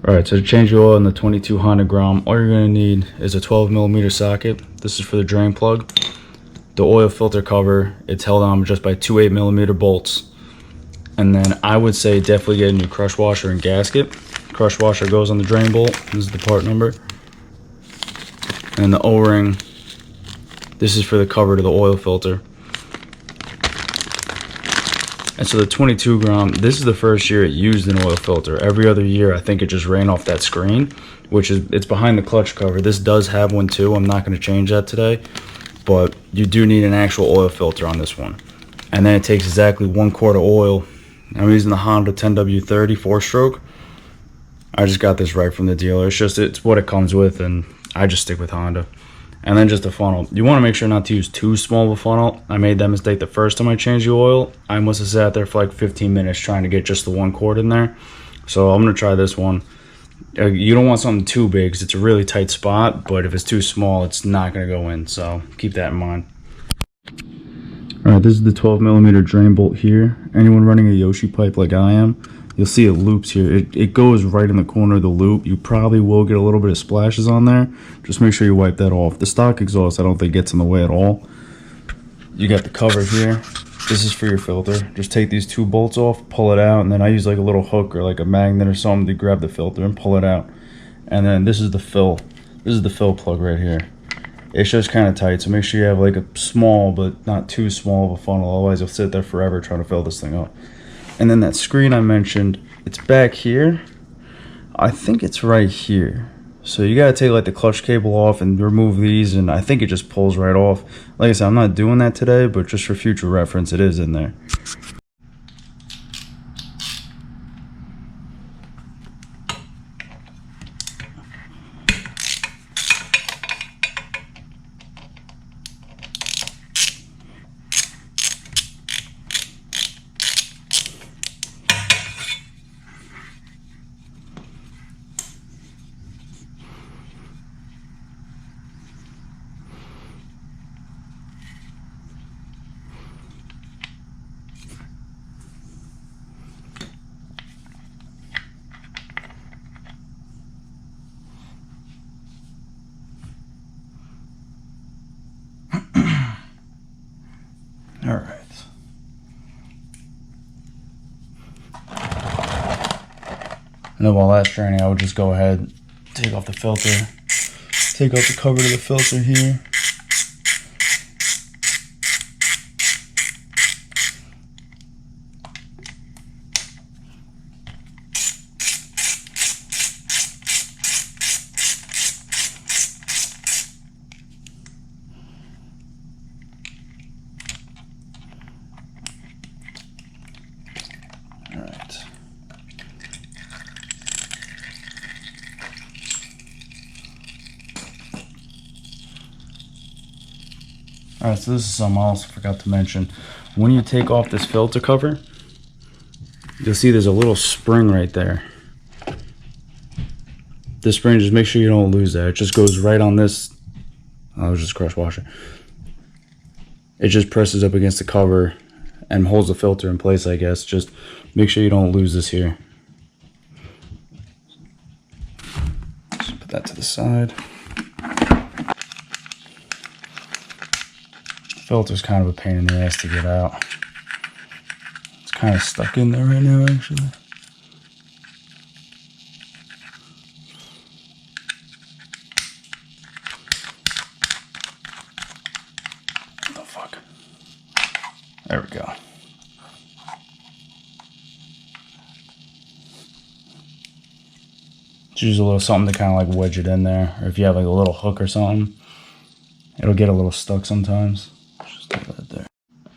Alright, so to change the oil in the 22 Honda Grom, all you're going to need is a 12mm socket. This is for the drain plug. The oil filter cover, it's held on just by two 8mm bolts. And then I would say definitely get a new crush washer and gasket. Crush washer goes on the drain bolt. This is the part number. And the O-ring, this is for the cover to the oil filter. And so the 22 Grom, this is the first year it used an oil filter. Every other year, I think it just ran off that screen, which is, it's behind the clutch cover. This does have one too. I'm not going to change that today, but you do need an actual oil filter on this one. And then it takes exactly 1 quart of oil. I'm using the Honda 10W30 4-stroke. I just got this right from the dealer. It's what it comes with, and I just stick with Honda. And then just a funnel. You want to make sure not to use too small of a funnel. I made that mistake the first time I changed the oil. I must have sat there for like 15 minutes trying to get just the 1 quart in there. So I'm going to try this one. You don't want something too big because it's a really tight spot, but if it's too small, it's not going to go in. So keep that in mind. Alright, this is the 12mm drain bolt here. Anyone running a Yoshi pipe like I am, you'll see it loops here. It goes right in the corner of the loop. You probably will get a little bit of splashes on there. Just make sure you wipe that off. The stock exhaust I don't think gets in the way at all. You got the cover here. This is for your filter. Just take these 2 bolts off, pull it out, and then I use like a little hook or like a magnet or something to grab the filter and pull it out. And then this is the fill. This is the fill plug right here. It's just kind of tight, so make sure you have like a small but not too small of a funnel, otherwise you'll sit there forever trying to fill this thing up. And then that screen I mentioned, it's back here. I think it's right here. So you gotta take like the clutch cable off and remove these, and I think it just pulls right off. Like I said, I'm not doing that today, but just for future reference, it is in there. All right. And then while that's draining, I would just go ahead, take off the filter, take off the cover to the filter here. Alright, so this is something I also forgot to mention. When you take off this filter cover, you'll see there's a little spring right there. This spring, just make sure you don't lose that. It just goes right on this. Oh, it was just crush washer. It just presses up against the cover and holds the filter in place, I guess. Just make sure you don't lose this here. Just put that to the side. Filter's kind of a pain in the ass to get out. It's kind of stuck in there right now, actually. What the fuck? There we go. Just use a little something to kind of like wedge it in there, or if you have like a little hook or something, it'll get a little stuck sometimes. Just leave that there.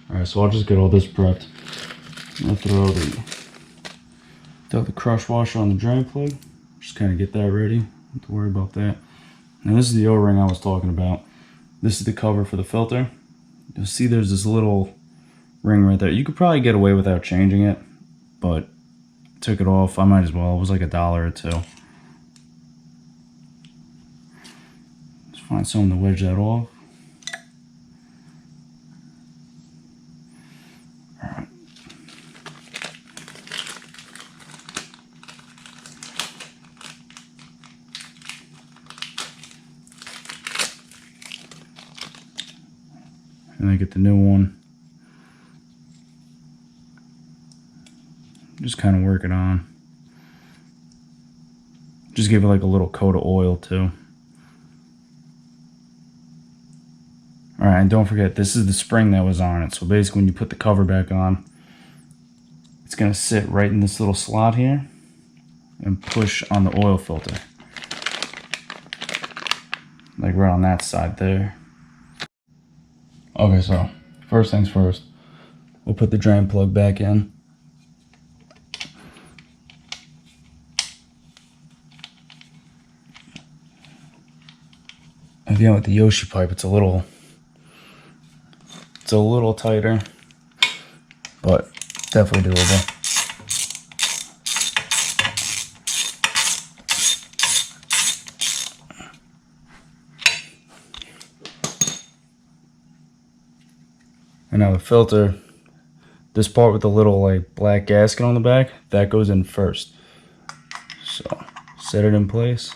Alright, so I'll just get all this prepped. I'll throw the crush washer on the drain plug. Just kind of get that ready. Don't have to worry about that. And this is the O-ring I was talking about. This is the cover for the filter. You'll see there's this little ring right there. You could probably get away without changing it, but I took it off. I might as well. It was like $1 or $2. Let's find something to wedge that off. like it the new one. Just kind of work it on. Just give it like a little coat of oil too. Alright, and don't forget, this is the spring that was on it. So basically when you put the cover back on, it's going to sit right in this little slot here and push on the oil filter. Like right on that side there. Okay, so first things first, we'll put the drain plug back in. Again, with the Yoshi pipe, it's a little tighter, but definitely doable. And now the filter, this part with the little like black gasket on the back, that goes in first. So set it in place,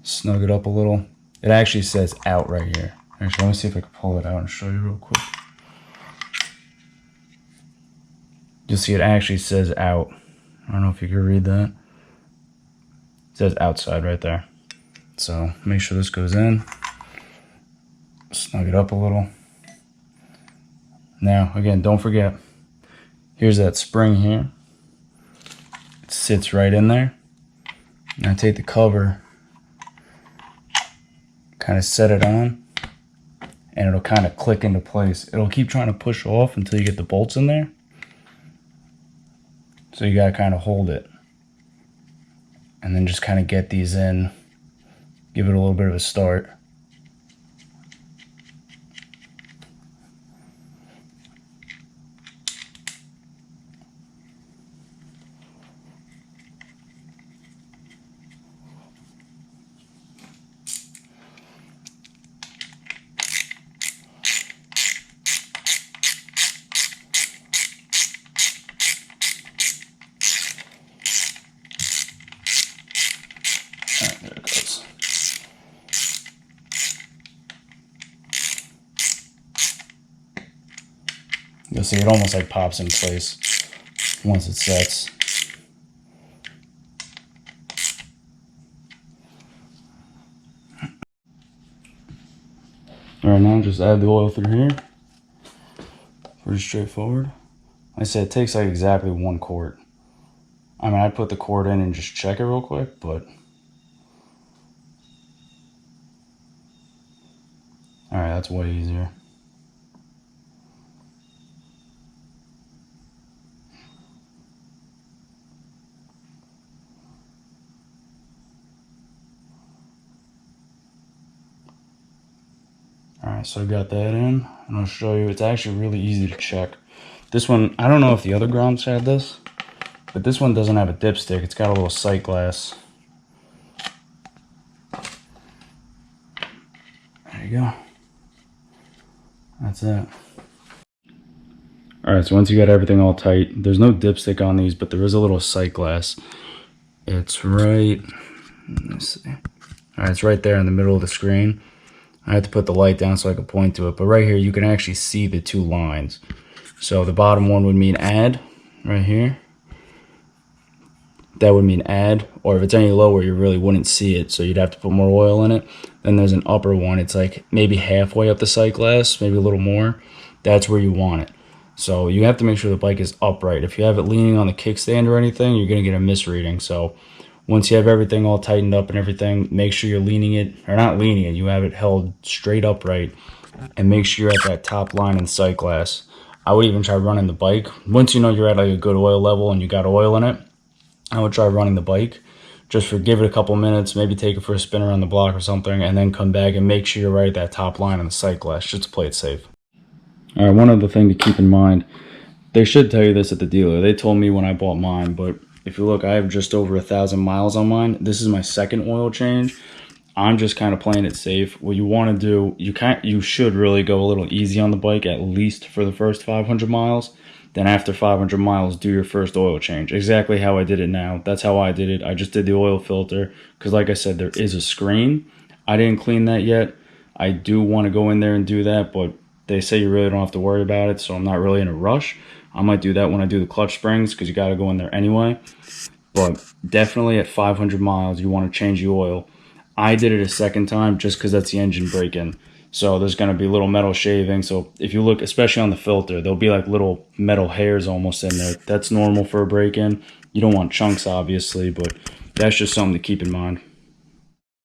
snug it up a little. It actually says out right here. Actually, let me see if I can pull it out and show you real quick. You'll see it actually says out. I don't know if you can read that. It says outside right there. So make sure this goes in. Snug it up a little. Now, again, don't forget, here's that spring here. It sits right in there. Now take the cover, kind of set it on, and it'll kind of click into place. It'll keep trying to push off until you get the bolts in there. So you gotta kind of hold it. And then just kind of get these in, give it a little bit of a start. Alright, there it goes. You'll see it almost like pops in place once it sets. Alright, now just add the oil through here. Pretty straightforward. Like I said, it takes like exactly 1 quart. I mean, I'd put the quart in and just check it real quick, but alright, that's way easier. Alright, so I got that in, and I'll show you. It's actually really easy to check. This one, I don't know if the other Groms had this, but this one doesn't have a dipstick. It's got a little sight glass. There you go. That's it. Alright, so once you got everything all tight, there's no dipstick on these, but there is a little sight glass. It's right, let's see. Alright, it's right there in the middle of the screen. I had to put the light down so I could point to it, but right here you can actually see the 2 lines. So the bottom one would mean add, right here. That would mean add, or if it's any lower you really wouldn't see it, so you'd have to put more oil in it. Then there's an upper one, it's like maybe halfway up the sight glass, maybe a little more. That's where you want it. So you have to make sure the bike is upright. If you have it leaning on the kickstand or anything, you're going to get a misreading. So once you have everything all tightened up and everything, make sure you're leaning it, or not leaning it, you have it held straight upright, and make sure you're at that top line in the sight glass. I would even try running the bike. Once you know you're at like a good oil level and you got oil in it, I would try running the bike. Just give it a couple minutes, maybe take it for a spin around the block or something, and then come back and make sure you're right at that top line in the sight glass, just to play it safe. Alright, one other thing to keep in mind. They should tell you this at the dealer. They told me when I bought mine, but if you look, I have just over 1,000 miles on mine. This is my second oil change. I'm just kind of playing it safe. What you want to do, you should really go a little easy on the bike, at least for the first 500 miles. Then after 500 miles, do your first oil change. Exactly how I did it now. That's how I did it. I just did the oil filter because, like I said, there is a screen. I didn't clean that yet. I do want to go in there and do that, but they say you really don't have to worry about it, so I'm not really in a rush. I might do that when I do the clutch springs because you got to go in there anyway. But definitely at 500 miles, you want to change the oil. I did it a second time just because that's the engine braking. So there's going to be little metal shaving. So if you look, especially on the filter, there'll be like little metal hairs almost in there. That's normal for a break-in. You don't want chunks, obviously, but that's just something to keep in mind.